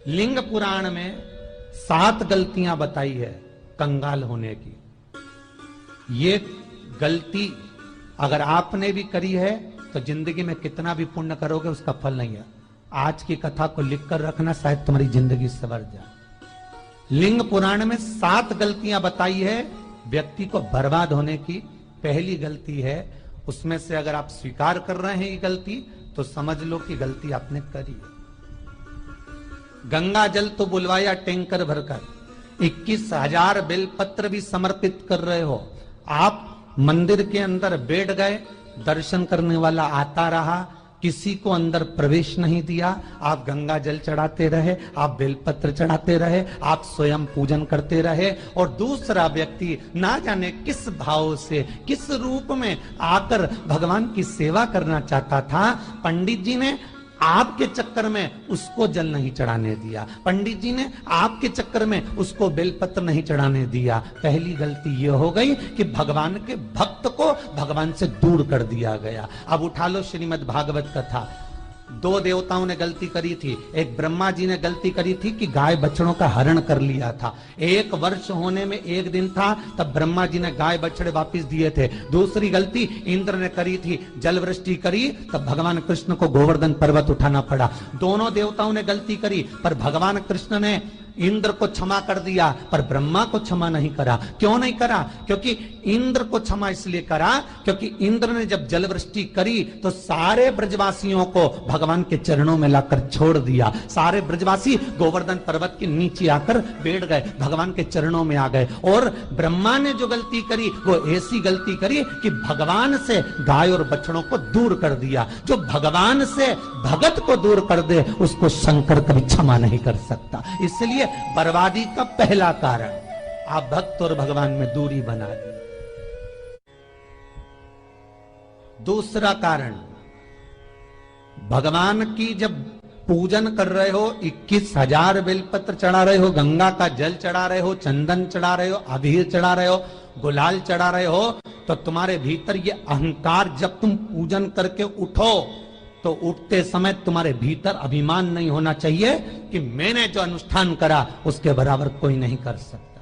लिंग पुराण में 7 गलतियां बताई है कंगाल होने की। ये गलती अगर आपने भी करी है तो जिंदगी में कितना भी पुण्य करोगे उसका फल नहीं है। आज की कथा को लिखकर रखना, शायद तुम्हारी जिंदगी संवर जाए। लिंग पुराण में 7 गलतियां बताई है व्यक्ति को बर्बाद होने की। पहली गलती है, उसमें से अगर आप स्वीकार कर रहे हैं ये गलती तो समझ लो कि गलती आपने करी है। गंगा जल तो बुलवाया टैंकर भरकर, 21,000 बेलपत्र भी समर्पित कर रहे हो। आप मंदिर के अंदर बैठ गए, दर्शन करने वाला आता रहा, किसी को अंदर प्रवेश नहीं दिया। आप गंगा जल चढ़ाते रहे, आप बेलपत्र चढ़ाते रहे, आप स्वयं पूजन करते रहे, और दूसरा व्यक्ति ना जाने किस भाव से, किस रूप में आकर भगवान की सेवा करना चाहता था। पंडित जी ने आपके चक्कर में उसको जल नहीं चढ़ाने दिया, पंडित जी ने आपके चक्कर में उसको बेलपत्र नहीं चढ़ाने दिया। पहली गलती यह हो गई कि भगवान के भक्त को भगवान से दूर कर दिया गया। अब उठा लो श्रीमद् भागवत कथा। 2 देवताओं ने गलती करी थी। एक ब्रह्मा जी ने गलती करी थी कि गाय बछड़ों का हरण कर लिया था। 1 वर्ष होने में 1 दिन था तब ब्रह्मा जी ने गाय बछड़े वापस दिए थे। दूसरी गलती इंद्र ने करी थी, जल वृष्टि करी तब भगवान कृष्ण को गोवर्धन पर्वत उठाना पड़ा। दोनों देवताओं ने गलती करी, पर भगवान कृष्ण ने इंद्र को क्षमा कर दिया पर ब्रह्मा को क्षमा नहीं करा। क्यों नहीं करा? क्योंकि इंद्र को क्षमा इसलिए करा क्योंकि इंद्र ने जब जल वृष्टि करी तो सारे ब्रजवासियों को भगवान के चरणों में लाकर छोड़ दिया। सारे ब्रजवासी गोवर्धन पर्वत के नीचे आकर बैठ गए, भगवान के चरणों में आ गए। और ब्रह्मा ने जो गलती करी वो ऐसी गलती करी कि भगवान से गाय और बछड़ों को दूर कर दिया। जो भगवान से भगत को दूर कर दे उसको शंकर कभी क्षमा नहीं कर सकता। इसलिए बर्बादी का पहला कारण आप भक्त और भगवान में दूरी बना दी। दूसरा कारण, भगवान की जब पूजन कर रहे हो, 21,000 बेलपत्र चढ़ा रहे हो, गंगा का जल चढ़ा रहे हो, चंदन चढ़ा रहे हो, अबीर चढ़ा रहे हो, गुलाल चढ़ा रहे हो, तो तुम्हारे भीतर ये अहंकार, जब तुम पूजन करके उठो तो उठते समय तुम्हारे भीतर अभिमान नहीं होना चाहिए कि मैंने जो अनुष्ठान करा उसके बराबर कोई नहीं कर सकता।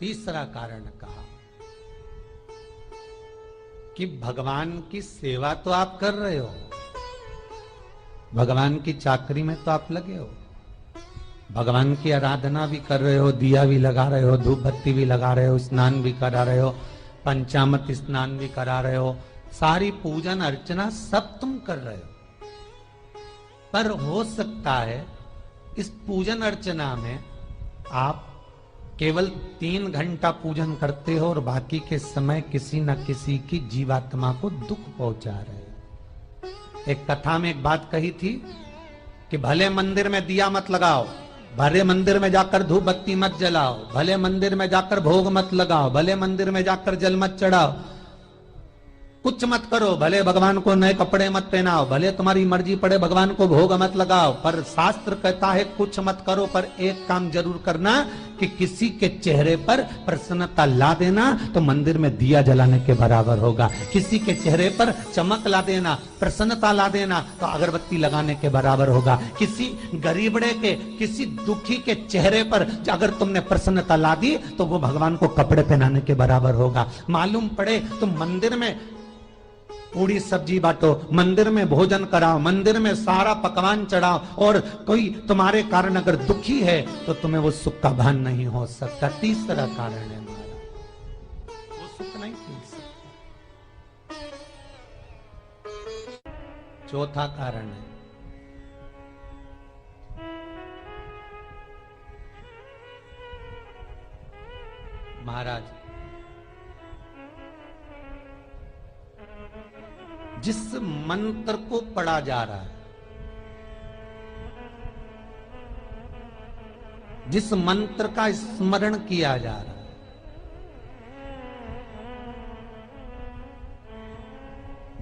तीसरा कारण कहा कि भगवान की सेवा तो आप कर रहे हो, भगवान की चाकरी में तो आप लगे हो, भगवान की आराधना भी कर रहे हो, दिया भी लगा रहे हो, धूप बत्ती भी लगा रहे हो, स्नान भी करा रहे हो, पंचामृत स्नान भी करा रहे हो, सारी पूजन अर्चना सब तुम कर रहे हो। पर हो सकता है इस पूजन अर्चना में आप केवल 3 घंटा पूजन करते हो और बाकी के समय किसी न किसी की जीवात्मा को दुख पहुंचा रहे हो। एक कथा में एक बात कही थी कि भले मंदिर में दिया मत लगाओ, भले मंदिर में जाकर धूप बत्ती मत जलाओ, भले मंदिर में जाकर भोग मत लगाओ, भले मंदिर में जाकर जल मत चढ़ाओ, कुछ मत करो, भले भगवान को नए कपड़े मत पहनाओ, भले तुम्हारी मर्जी पड़े भगवान को भोग मत लगाओ, पर शास्त्र कहता है कुछ मत करो, पर एक काम जरूर करना कि किसी के चेहरे पर प्रसन्नता ला देना तो मंदिर में दिया जलाने के बराबर होगा। किसी के चेहरे पर चमक ला देना, प्रसन्नता ला देना तो अगरबत्ती लगाने के बराबर होगा। किसी गरीबड़े के, किसी दुखी के चेहरे पर अगर तुमने प्रसन्नता ला दी तो वो भगवान को कपड़े पहनाने के बराबर होगा। मालूम पड़े तुम मंदिर में पूरी सब्जी बांटो, मंदिर में भोजन कराओ, मंदिर में सारा पकवान चढ़ाओ, और कोई तुम्हारे कारण अगर दुखी है तो तुम्हें वो सुख का भान नहीं हो सकता। तीसरा कारण है हमारा, वो सुख नहीं मिल सकता। चौथा कारण है महाराज, जिस मंत्र को पढ़ा जा रहा है, जिस मंत्र का स्मरण किया जा रहा है,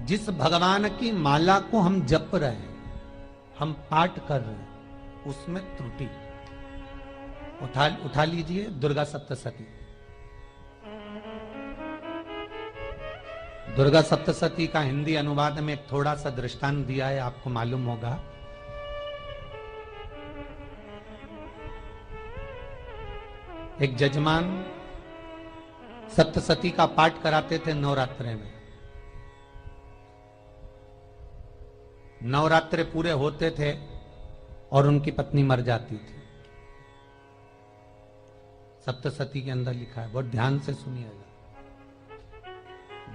जिस भगवान की माला को हम जप रहे हैं, हम पाठ कर रहे हैं, उसमें त्रुटि। उठा लीजिए दुर्गा सप्तशती। दुर्गा सप्तशती का हिंदी अनुवाद में एक थोड़ा सा दृष्टांत दिया है, आपको मालूम होगा। एक जजमान सप्तशती का पाठ कराते थे नवरात्रे में। नवरात्रे पूरे होते थे और उनकी पत्नी मर जाती थी। सप्तशती के अंदर लिखा है, बहुत ध्यान से सुनिएगा।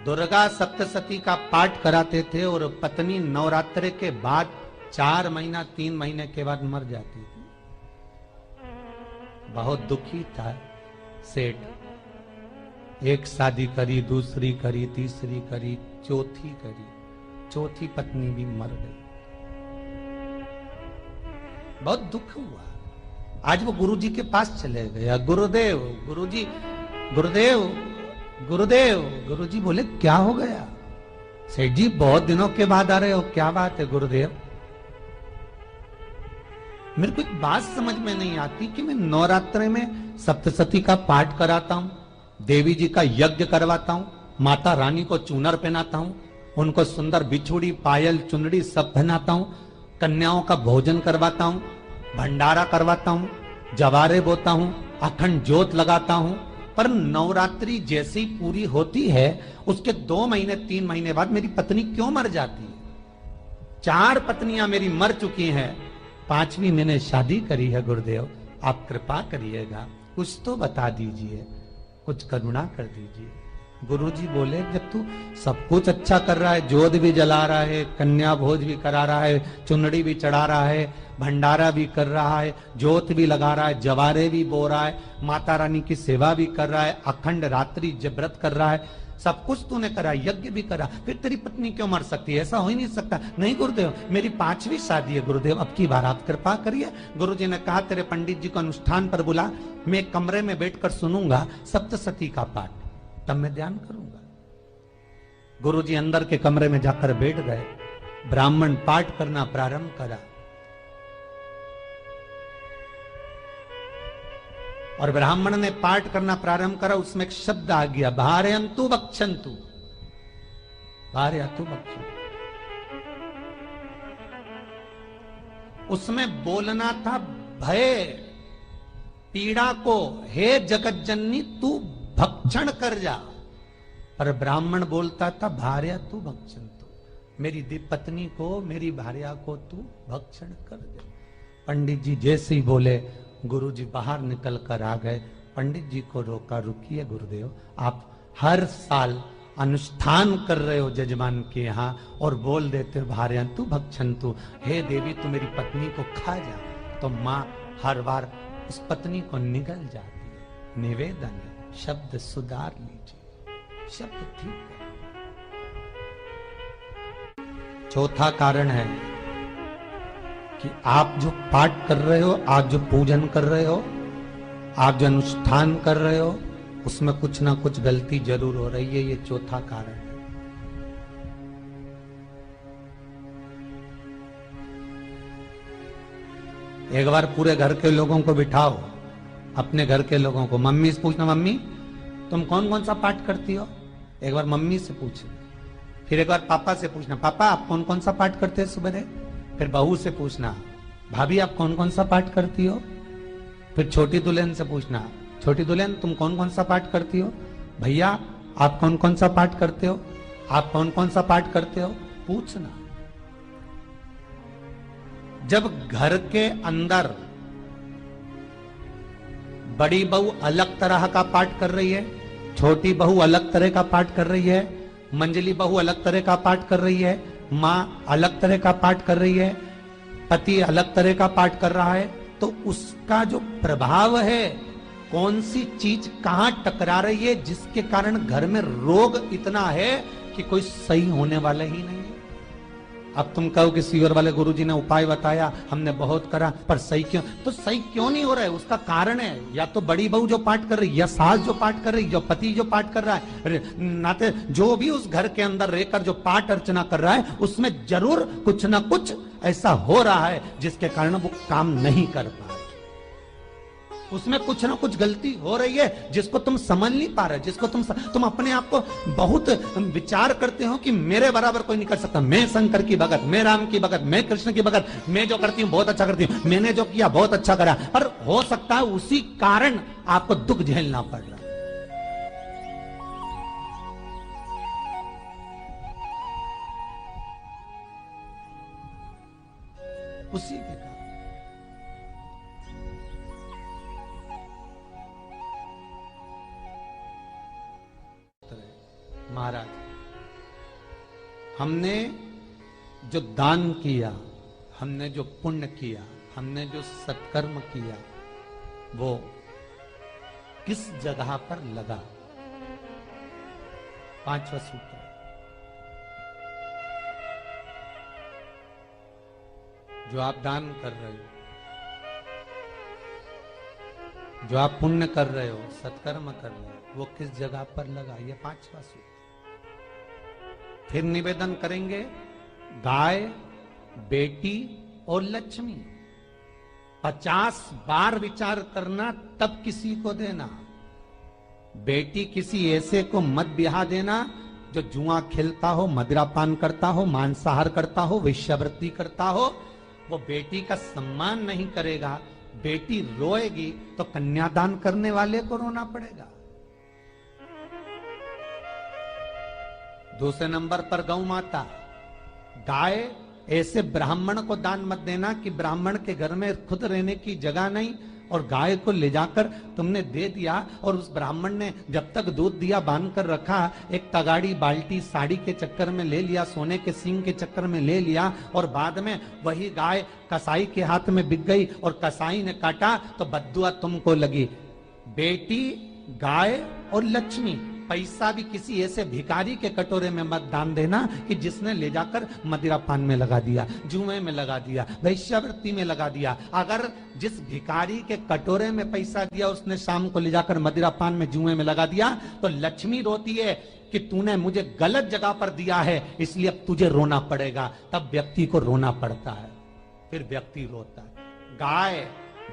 दुर्गा सप्तशती का पाठ कराते थे और पत्नी नवरात्रे के बाद 4 महीना 3 महीने के बाद मर जाती थी। बहुत दुखी था सेठ। एक शादी करी, दूसरी करी, तीसरी करी, चौथी करी, चौथी पत्नी भी मर गई। बहुत दुख हुआ। आज वो गुरुजी के पास चले गया, गुरुदेव, गुरुजी, गुरुदेव, गुरुदेव। गुरुजी बोले क्या हो गया? सेठ जी बहुत दिनों के बाद आ रहे हो, क्या बात है गुरुदेव? मेरे को एक बात समझ में नहीं आती कि मैं नवरात्रे में सप्तशती का पाठ कराता हूं, देवी जी का यज्ञ करवाता हूं, माता रानी को चूनर पहनाता हूं, उनको सुंदर बिछुड़ी, पायल, चुनरी सब पहनाता हूं, कन्याओं का भोजन करवाता हूं, भंडारा करवाता हूं, जवारे बोता हूं, अखंड ज्योत लगाता हूं, पर नवरात्रि जैसे ही पूरी होती है उसके 2 महीने 3 महीने बाद मेरी पत्नी क्यों मर जाती है? 4 पत्नियां मेरी मर चुकी हैं, 5वीं मैंने शादी करी है। गुरुदेव आप कृपा करिएगा, कुछ तो बता दीजिए, कुछ करुणा कर दीजिए। गुरुजी बोले जब तू सब कुछ अच्छा कर रहा है, जोत भी जला रहा है, कन्या भोज भी करा रहा है, चुनड़ी भी चढ़ा रहा है, भंडारा भी कर रहा है, जोत भी लगा रहा है, जवारे भी बो रहा है, माता रानी की सेवा भी कर रहा है, अखंड रात्रि व्रत कर रहा है, सब कुछ तूने करा, यज्ञ भी करा, फिर तेरी पत्नी क्यों मर सकती है? ऐसा हो ही नहीं सकता। नहीं गुरुदेव, मेरी 5वीं शादी है गुरुदेव, अब की बार आप कृपा करिए। गुरुजी ने कहा तेरे पंडित जी को अनुष्ठान पर बुला, मैं कमरे में बैठकर सुनूंगा सप्तशती का पाठ, तब मैं ध्यान करूंगा। गुरुजी अंदर के कमरे में जाकर बैठ गए, ब्राह्मण पाठ करना प्रारंभ करा और ब्राह्मण ने पाठ करना प्रारंभ करा। उसमें एक शब्द आ गया, भारयंतु भक्षन्तु, भारयंतु भक्षन्तु। उसमें बोलना था भय, पीड़ा को, हे जगत जननी तू भक्षण कर जा, पर ब्राह्मण बोलता था भार्या तू भक्षन्तु, मेरी पत्नी को, मेरी भार्या को तू भक्षण कर दे। पंडित जी जैसे ही बोले गुरुजी बाहर निकल कर आ गए। पंडित जी को रोका, रुकिए गुरुदेव, आप हर साल अनुष्ठान कर रहे हो जजमान के यहाँ और बोल देते हो भार्यंतु भक्षन्तु, हे देवी तू मेरी पत्नी को खा जा, तो माँ हर बार उस पत्नी को निगल जाती है। निवेदन है, शब्द सुधार लीजिए, शब्द ठीक है। चौथा कारण है कि आप जो पाठ कर रहे हो, आप जो पूजन कर रहे हो, आप जो अनुष्ठान कर रहे हो, उसमें कुछ ना कुछ गलती जरूर हो रही है। ये चौथा कारण है। एक बार पूरे घर के लोगों को बिठाओ, अपने घर के लोगों को, मम्मी से पूछना, मम्मी तुम कौन कौन सा पाठ करती हो? एक बार मम्मी से पूछना। फिर एक बार पापा से पूछना, पापा आप कौन कौन सा पाठ करते हैं सुबह? फिर बहू से पूछना, भाभी आप कौन कौन सा पाठ करती हो? फिर छोटी दुल्हन से पूछना, छोटी दुल्हन तुम कौन कौन सा पाठ करती हो? भैया आप कौन कौन सा पाठ करते हो? आप कौन कौन सा पाठ करते हो? पूछना। जब घर के अंदर बड़ी बहू अलग तरह का पाठ कर रही है, छोटी बहू अलग तरह का पाठ कर रही है, मंजली बहू अलग तरह का पाठ कर रही है, माँ अलग तरह का पाठ कर रही है, पति अलग तरह का पाठ कर रहा है, तो उसका जो प्रभाव है, कौन सी चीज कहां टकरा रही है, जिसके कारण घर में रोग इतना है कि कोई सही होने वाला ही नहीं है। अब तुम कहो कि सीवर वाले गुरुजी ने उपाय बताया, हमने बहुत करा, पर सही क्यों? तो सही क्यों नहीं हो रहा है? उसका कारण है या तो बड़ी बहू जो पाठ कर रही, या सास जो पाठ कर रही, जो पति जो पाठ कर रहा है, नाते जो भी उस घर के अंदर रहकर जो पाठ अर्चना कर रहा है, उसमें जरूर कुछ ना कुछ ऐसा हो रहा है जिसके कारण वो काम नहीं कर पा रहा। उसमें कुछ ना कुछ गलती हो रही है जिसको तुम समझ नहीं पा रहे, जिसको तुम अपने आप को बहुत विचार करते हो कि मेरे बराबर कोई नहीं कर सकता, मैं शंकर की भगत, मैं राम की भगत, मैं कृष्ण की भगत, मैं जो करती हूँ बहुत अच्छा करती हूँ, मैंने जो किया बहुत अच्छा करा। पर हो सकता है उसी कारण आपको दुख झेलना पड़ रहा। उसी के कारण महाराज, हमने जो दान किया, हमने जो पुण्य किया, हमने जो सत्कर्म किया, वो किस जगह पर लगा? पांचवा सूत्र, जो आप दान कर रहे हो, जो आप पुण्य कर रहे हो, सत्कर्म कर रहे हो, वो किस जगह पर लगा? ये पांचवा सूत्र। फिर निवेदन करेंगे, गाय, बेटी और लक्ष्मी 50 बार विचार करना, तब किसी को देना। बेटी किसी ऐसे को मत ब्याह देना जो जुआ खेलता हो, मदिरापान करता हो, मांसाहार करता हो, वेश्यावृत्ति करता हो। वो बेटी का सम्मान नहीं करेगा, बेटी रोएगी तो कन्यादान करने वाले को रोना पड़ेगा। दूसरे नंबर पर गौ माता, गाय ऐसे ब्राह्मण को दान मत देना कि ब्राह्मण के घर में खुद रहने की जगह नहीं और गाय को ले जाकर तुमने दे दिया और उस ब्राह्मण ने जब तक दूध दिया बांध कर रखा, एक तगाड़ी बाल्टी साड़ी के चक्कर में ले लिया, सोने के सींग के चक्कर में ले लिया और बाद में वही गाय कसाई के हाथ में बिक गई और कसाई ने काटा तो बद्दुआ तुमको लगी। बेटी, गाय और लक्ष्मी, पैसा भी किसी ऐसे भिखारी के कटोरे में मत दान देना कि जिसने ले जाकर मदिरा पान में लगा दिया, जुए में लगा दिया, वैश्यावृत्ति में लगा दिया। अगर जिस भिखारी के कटोरे में पैसा दिया उसने शाम को ले जाकर मदिरा पान में, जुए में लगा दिया, तो लक्ष्मी रोती है कि तूने मुझे गलत जगह पर दिया है, इसलिए अब तुझे रोना पड़ेगा। तब व्यक्ति को रोना पड़ता है, फिर व्यक्ति रोता है। गाय,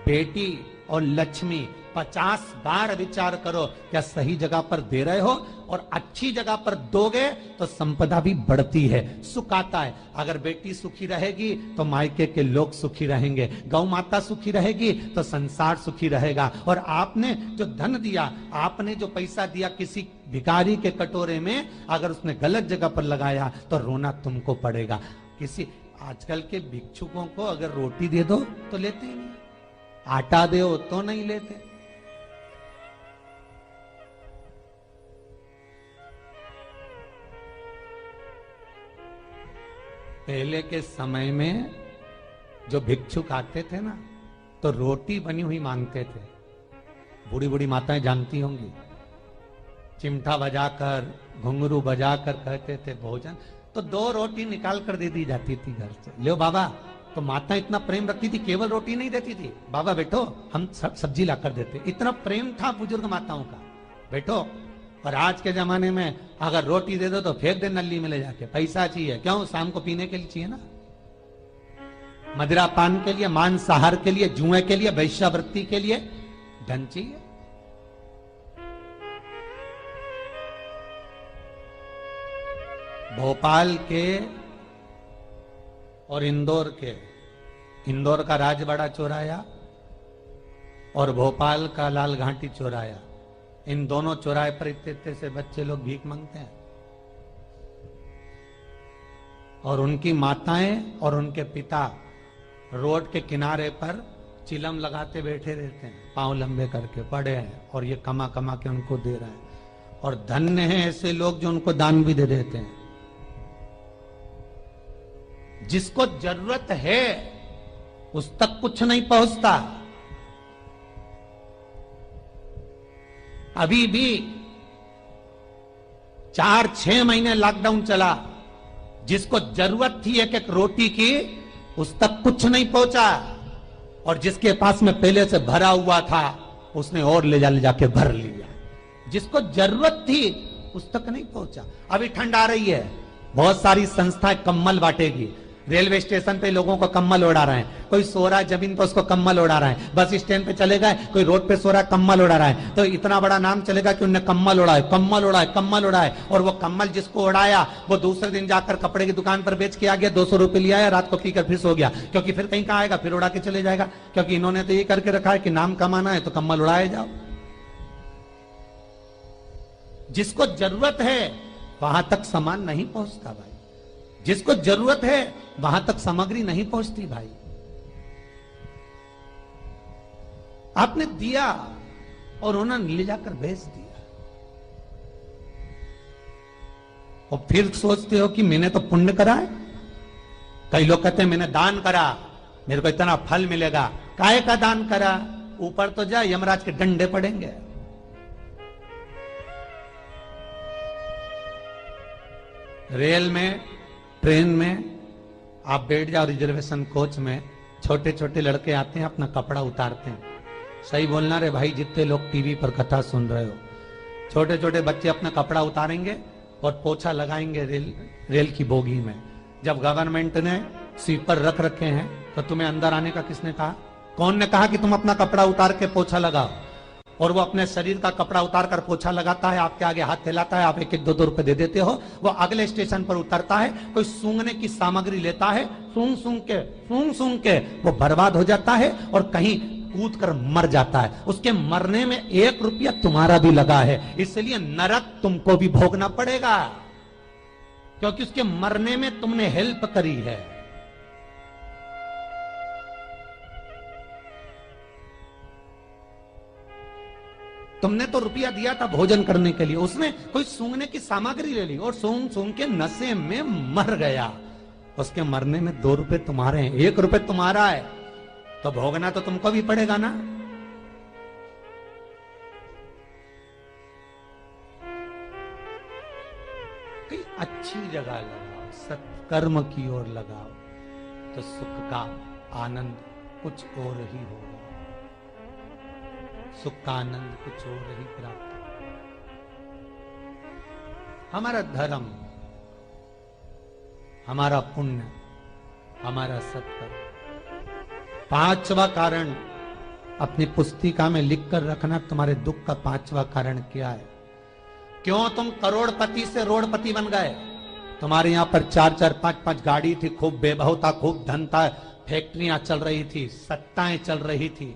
बेटी और लक्ष्मी 50 बार विचार करो, क्या सही जगह पर दे रहे हो? और अच्छी जगह पर दोगे तो संपदा भी बढ़ती है, सुख आता है। अगर बेटी सुखी रहेगी तो मायके के लोग सुखी रहेंगे, गौ माता सुखी रहेगी तो संसार सुखी रहेगा। और आपने जो धन दिया, आपने जो पैसा दिया किसी भिखारी के कटोरे में, अगर उसने गलत जगह पर लगाया तो रोना तुमको पड़ेगा। किसी आजकल के भिक्षुकों को अगर रोटी दे दो तो लेते ही नहीं, आटा दो तो नहीं लेते। पहले के समय में जो भिक्षुक आते थे ना, तो रोटी बनी हुई मांगते थे। बूढ़ी बूढ़ी माताएं जानती होंगी, चिमटा बजाकर, घुंघरू बजाकर कहते थे भोजन, तो 2 रोटी निकाल कर दे दी जाती थी घर से। लो बाबा, तो माता इतना प्रेम रखती थी, केवल रोटी नहीं देती थी, बाबा बैठो हम सब सब्जी ला कर देते। इतना प्रेम था बुजुर्ग माताओं का, बैठो। और आज के जमाने में अगर रोटी दे दो तो फेंक दे नली में ले जाके, पैसा चाहिए। क्यों? शाम को पीने के लिए चाहिए ना, मदिरा पान के लिए, मांसाहार के लिए, जुए के लिए, वैश्यावृत्ति के लिए धन चाहिए। भोपाल के और इंदौर के, इंदौर का राजवाड़ा चौराया और भोपाल का लाल घाटी चौराया, इन दोनों चौराहे पर इतने से बच्चे लोग भीख मांगते हैं और उनकी माताएं और उनके पिता रोड के किनारे पर चिलम लगाते बैठे रहते हैं, पांव लंबे करके पड़े हैं और ये कमा कमा के उनको दे रहे हैं। और धन्य हैं ऐसे लोग जो उनको दान भी दे देते हैं। जिसको जरूरत है उस तक कुछ नहीं पहुंचता। अभी भी 4-6 महीने लॉकडाउन चला, जिसको जरूरत थी एक एक रोटी की उस तक कुछ नहीं पहुंचा, और जिसके पास में पहले से भरा हुआ था उसने और ले जाके भर लिया। जिसको जरूरत थी उस तक नहीं पहुंचा। अभी ठंड आ रही है, बहुत सारी संस्थाएं कंबल बांटेगी। रेलवे स्टेशन पे लोगों को कम्बल उड़ा रहे हैं, कोई सो रहा है जमीन पर उसको कम्बल उड़ा रहा है, बस स्टैंड पे चले गए कोई रोड पे सो रहा है कम्बल उड़ा रहा है, तो इतना बड़ा नाम चलेगा कि उनने कम्बल उड़ाए, कम्बल उड़ाए, कम्बल उड़ाए। और वो कम्बल जिसको उड़ाया वो दूसरे दिन जाकर कपड़े की दुकान पर बेच के आ गया, 200 रुपए लिया है, रात को पीकर फिर सो गया, क्योंकि फिर कहीं कहाँ आएगा, फिर उड़ा के चले जाएगा, क्योंकि इन्होंने तो ये करके रखा है कि नाम कमाना है तो कम्बल उड़ाए जाओ। जिसको जरूरत है वहां तक सामान नहीं पहुंचता भाई, जिसको जरूरत है वहां तक सामग्री नहीं पहुंचती भाई। आपने दिया और उन्होंने ले जाकर बेच दिया, और फिर सोचते हो कि मैंने तो पुण्य करा है। कई लोग कहते हैं मैंने दान करा, मेरे को इतना फल मिलेगा। काहे का दान करा? ऊपर तो जा, यमराज के डंडे पड़ेंगे। रेल में, ट्रेन में आप बैठ जाओ, रिजर्वेशन कोच में, छोटे छोटे लड़के आते हैं, अपना कपड़ा उतारते हैं। सही बोलना रे भाई, जितने लोग टीवी पर कथा सुन रहे हो, छोटे छोटे बच्चे अपना कपड़ा उतारेंगे और पोछा लगाएंगे रेल की बोगी में। जब गवर्नमेंट ने स्वीपर रख रखे हैं तो तुम्हें अंदर आने का किसने कहा? कौन ने कहा कि तुम अपना कपड़ा उतार के पोछा लगाओ? और वो अपने शरीर का कपड़ा उतार कर पोछा लगाता है, आपके आगे हाथ फैलाता है, आप 1-1, 2-2 रुपए दे देते हो। वो अगले स्टेशन पर उतरता है, कोई सूंघने की सामग्री लेता है, सूंघ सूंघ के वो बर्बाद हो जाता है और कहीं कूद कर मर जाता है। उसके मरने में 1 रुपया तुम्हारा भी लगा है, इसलिए नरक तुमको भी भोगना पड़ेगा, क्योंकि उसके मरने में तुमने हेल्प करी है। तुमने तो रुपया दिया था भोजन करने के लिए, उसने कोई सूंघने की सामग्री ले ली और सूंघ सूंघ के नशे में मर गया। उसके मरने में 2 रुपए तुम्हारे हैं, 1 रुपए तुम्हारा है, तो भोगना तो तुमको भी पड़ेगा ना। कहीं अच्छी जगह लगाओ, सत्कर्म की ओर लगाओ, तो सुख का आनंद कुछ और ही होगा, सुख का आनंद कुछ और ही प्राप्त। हमारा धर्म, हमारा पुण्य, हमारा सत्कर्म। 5वां कारण अपनी पुस्तिका में लिखकर रखना, तुम्हारे दुख का 5वां कारण क्या है? क्यों तुम करोड़पति से रोड़पति बन गए? तुम्हारे यहां पर 4-4, 5-5 गाड़ी थी, खूब वैभव था, खूब धन था, फैक्ट्रियां चल रही थी, सत्ताएं चल रही थी।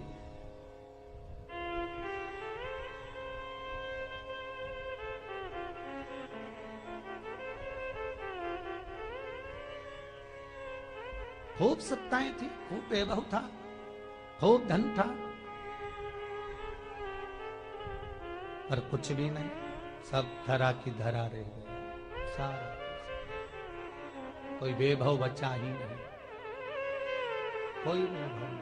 खूब सत्ताएं थी, खूब वैभव था, खूब धन था, पर कुछ भी नहीं, सब धरा की धरा रह गए। सारा कोई वैभव बचा ही नहीं, कोई वैभव नहीं।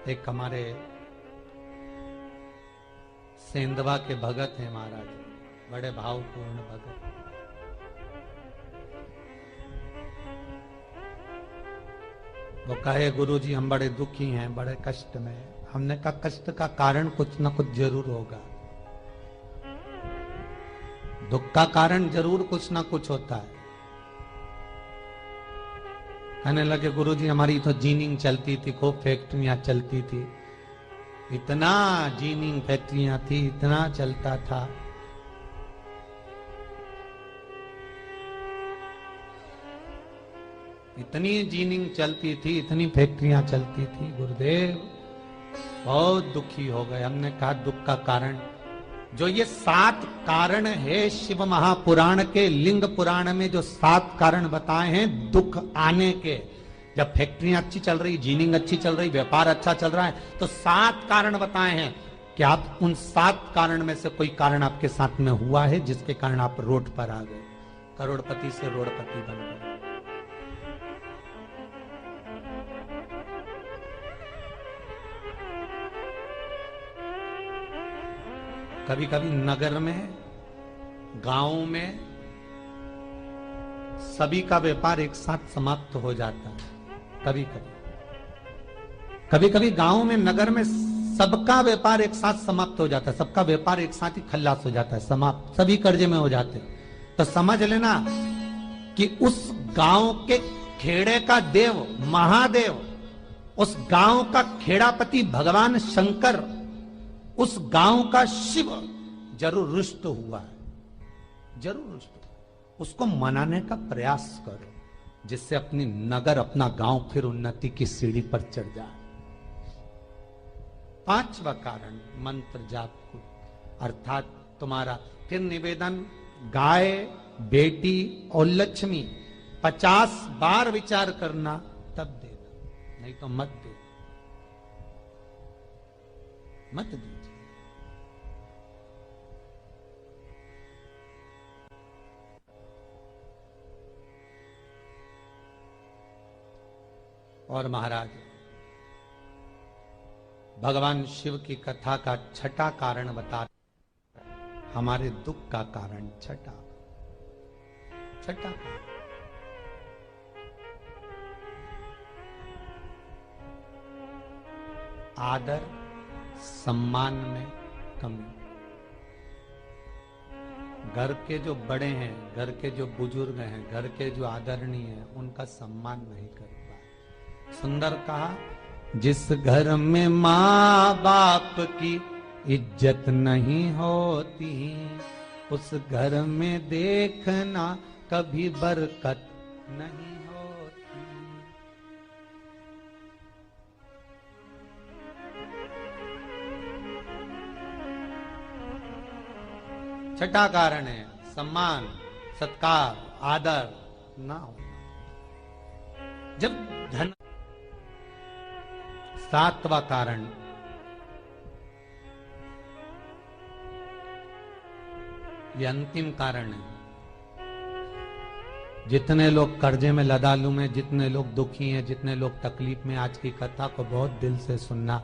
एक हमारे सेंधवा के भगत हैं महाराज, बड़े भावपूर्ण भगत। वो कहे गुरुजी हम बड़े दुखी हैं, बड़े कष्ट में। हमने कहा कष्ट का कारण कुछ ना कुछ जरूर होगा, दुख का कारण जरूर कुछ ना कुछ होता है। कहने लगे गुरुजी हमारी तो जीनिंग चलती थी, खूब फैक्ट्रियां चलती थी, इतना जीनिंग फैक्ट्रियां थी, इतना चलता था। इतनी जीनिंग चलती थी, इतनी फैक्ट्रियां चलती थी, गुरुदेव बहुत दुखी हो गए। हमने कहा दुख का कारण, जो ये 7 कारण है शिव महापुराण के, लिंग पुराण में जो 7 कारण बताए हैं दुख आने के, जब फैक्ट्रियां अच्छी चल रही, जीनिंग अच्छी चल रही, व्यापार अच्छा चल रहा है, तो 7 कारण बताए हैं कि आप उन 7 कारण में से कोई कारण आपके साथ में हुआ है जिसके कारण आप रोड पर आ गए, करोड़पति से रोडपति बन गए। कभी कभी नगर में, गांव में सभी का व्यापार एक साथ समाप्त हो जाता है। कभी कभी गांव में, नगर में सबका व्यापार एक साथ समाप्त हो जाता है, सबका व्यापार एक साथ ही खल्लास हो जाता है, समाप्त, सभी कर्जे में हो जाते हैं। तो समझ लेना कि उस गांव के खेड़े का देव महादेव, उस गांव का खेड़ापति भगवान शंकर, उस गांव का शिव जरूर रुष्ट हुआ है, जरूर रुष्ट हुआ। उसको मनाने का प्रयास करो जिससे अपनी नगर, अपना गांव फिर उन्नति की सीढ़ी पर चढ़ जाए। पांचवा कारण मंत्र जाप को, अर्थात तुम्हारा फिर निवेदन, गाय, बेटी और लक्ष्मी 50 बार विचार करना तब देना, नहीं तो मत दे, मत दीजिए। और महाराज भगवान शिव की कथा का छठा कारण बता, हमारे दुख का कारण छठा कारण आदर सम्मान में कमी। घर के जो बड़े हैं, घर के जो बुजुर्ग हैं, घर के जो आदरणीय हैं, उनका सम्मान नहीं कर पाए। सुंदर कहा, जिस घर में माँ बाप की इज्जत नहीं होती, उस घर में देखना कभी बरकत नहीं होती। छठा कारण है सम्मान, सत्कार, आदर ना होना। जब धन, सातवां कारण ये अंतिम कारण है। जितने लोग कर्जे में, लदालू में, जितने लोग दुखी हैं, जितने लोग तकलीफ में, आज की कथा को बहुत दिल से सुनना,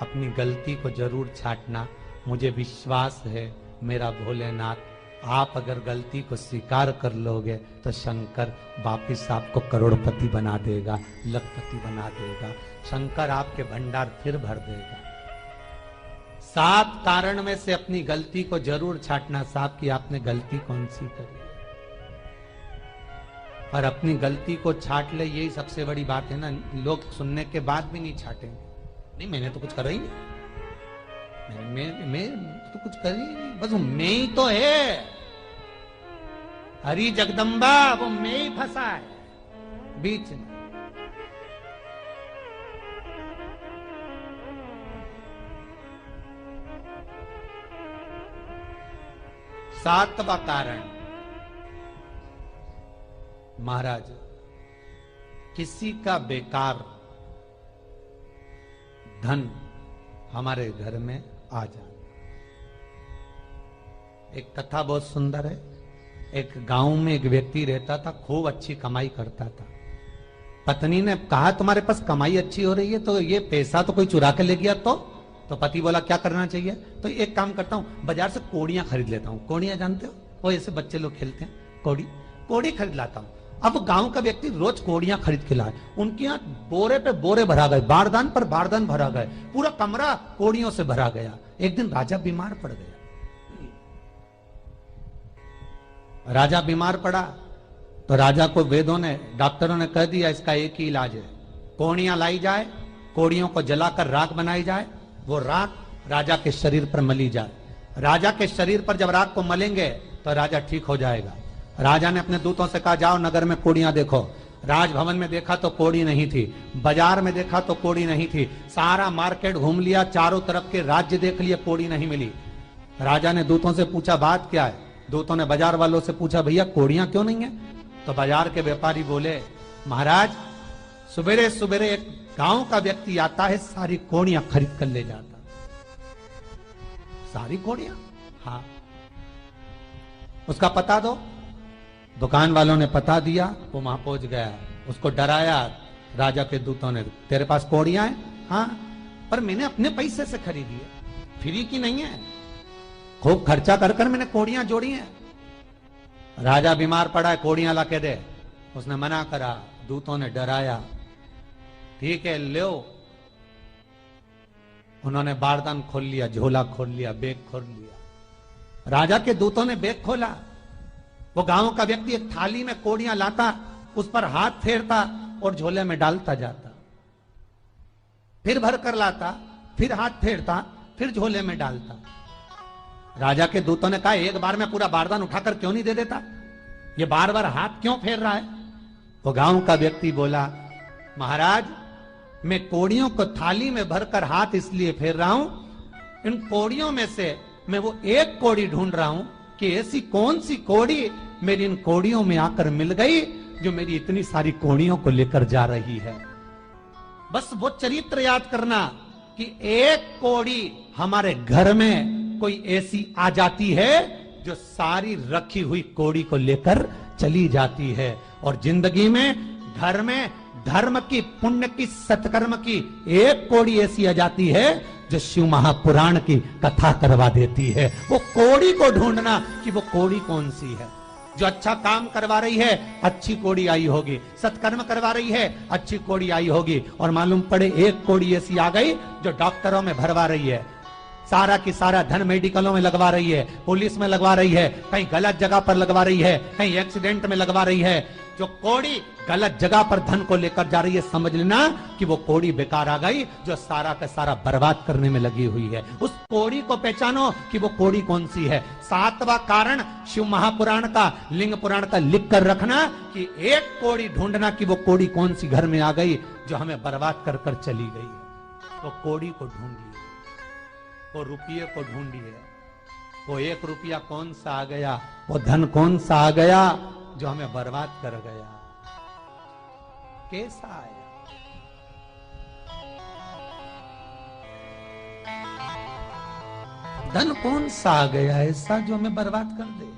अपनी गलती को जरूर छांटना। मुझे विश्वास है मेरा भोलेनाथ, आप अगर गलती को स्वीकार कर लोगे तो शंकर वापिस आपको करोड़पति बना देगा, लखपति बना देगा। शंकर आपके भंडार फिर भर देगा। 7 कारण में से अपनी गलती को जरूर छांटना साहब कि आपने गलती कौन सी करी, और अपनी गलती को छांट ले, यही सबसे बड़ी बात है ना। लोग सुनने के बाद भी नहीं छाटेंगे, नहीं मैंने तो कुछ करा ही नहीं, मैं तो कुछ कर ही नहीं, बस मैं ही तो है, हरी जगदम्बा वो मैं ही फंसा है बीच में। सातवां कारण महाराज, किसी का बेकार धन हमारे घर में आ जाना। एक कथा बहुत सुंदर है। एक गांव में एक व्यक्ति रहता था, खूब अच्छी कमाई करता था। पत्नी ने कहा तुम्हारे पास कमाई अच्छी हो रही है तो ये पैसा तो कोई चुरा के ले गया तो पति बोला क्या करना चाहिए, तो एक काम करता हूं, बाजार से कोड़ियां खरीद लेता हूं। कोड़ियां जानते हो, वो ऐसे बच्चे लोग खेलते हैं, कोड़ी खरीद लाता हूं। अब गांव का व्यक्ति रोज कोड़ियां खरीद के लाए, उनके यहाँ बोरे पे बोरे भरा गए, बारदान पर बारदान भरा गए, पूरा कमरा कोड़ियों से भरा गया। एक दिन राजा बीमार पड़ गया। राजा बीमार पड़ा तो राजा को वेदों ने, डॉक्टरों ने कह दिया इसका एक ही इलाज है, कोड़ियां लाई जाए, कोड़ियों को जलाकर राख बनाई जाए, वो राख राजा के शरीर पर मली जाए। राजा के शरीर पर जब राख को मलेंगे तो राजा ठीक हो जाएगा। राजा ने अपने दूतों से कहा जाओ नगर में कोड़ियां देखो। राजभवन में देखा तो कोड़ी नहीं थी, बाजार में देखा तो कोड़ी नहीं थी, सारा मार्केट घूम लिया, चारों तरफ के राज्य देख लिए, कोड़ी नहीं मिली। राजा ने दूतों से पूछा बात क्या है। दूतों ने बाजार वालों से पूछा भैया कोड़ियां क्यों नहीं है। तो बाजार के व्यापारी बोले महाराज सुबेरे सुबेरे एक गांव का व्यक्ति आता है, सारी कोड़ियां खरीद कर ले जाता। सारी कोड़ियां, हाँ उसका पता दो। दुकान वालों ने पता दिया, वो वहां पहुंच गया, उसको डराया। राजा के दूतों ने, तेरे पास कोड़ियां हैं? हाँ, पर मैंने अपने पैसे से खरीदी है, फ्री की नहीं है, खूब खर्चा कर कर मैंने कोड़ियां जोड़ी हैं। राजा बीमार पड़ा है, कोड़ियां ला के दे। उसने मना करा, दूतों ने डराया, ठीक है लो। उन्होंने बारदान खोल लिया, झोला खोल लिया, बैग खोल लिया। राजा के दूतों ने बैग खोला, वो गांव का व्यक्ति एक थाली में कोड़ियां लाता, उस पर हाथ फेरता और झोले में डालता जाता, फिर भर कर लाता, फिर हाथ फेरता, फिर झोले में डालता। राजा के दूतों ने कहा, एक बार में पूरा बारदान उठाकर क्यों नहीं दे देता, ये बार बार हाथ क्यों फेर रहा है? वो गांव का व्यक्ति बोला, महाराज मैं कोड़ियों को थाली में भरकर हाथ इसलिए फेर रहा हूं, इन कोड़ियों में से मैं वो एक कोड़ी ढूंढ रहा हूं कि ऐसी कौन सी कोड़ी मेरी इन कोड़ियों में आकर मिल गई जो मेरी इतनी सारी कोड़ियों को लेकर जा रही है। बस वो चरित्र याद करना कि एक कोड़ी हमारे घर में कोई ऐसी आ जाती है जो सारी रखी हुई कोड़ी को लेकर चली जाती है। और जिंदगी में घर में धर्म की, पुण्य की, सत्कर्म की एक कोड़ी ऐसी आ जाती है जो शिव महापुराण की कथा करवा देती है। वो कोड़ी को ढूंढना कि वो कोड़ी कौन सी है। जो अच्छा काम करवा रही है अच्छी कोड़ी आई होगी, सत्कर्म करवा रही है अच्छी कोड़ी आई होगी, और मालूम पड़े एक कोड़ी ऐसी आ गई जो डॉक्टरों में भरवा रही है, सारा की सारा धन मेडिकलों में लगवा रही है, पुलिस में लगवा रही है, कहीं गलत जगह पर लगवा रही है, कहीं एक्सीडेंट में लगवा रही है। जो कोड़ी गलत जगह पर धन को लेकर जा रही है, समझ लेना कि वो कोड़ी बेकार आ गई जो सारा का सारा बर्बाद करने में लगी हुई है। उस कोड़ी को पहचानो कि वो कोड़ी कौन सी है। 7वां कारण शिव महापुराण का, लिंग पुराण का लिख कर रखना कि एक कोड़ी ढूंढना कि वो कोड़ी कौन सी घर में आ गई जो हमें बर्बाद कर कर चली गई। तो कोड़ी को ढूंढिए, वो रुपये को ढूंढिए, वो 1 रुपया कौन सा आ गया, वो धन कौन सा आ गया जो हमें बर्बाद कर गया, कैसा आया। धन कौन सा आ गया ऐसा जो हमें बर्बाद कर दे।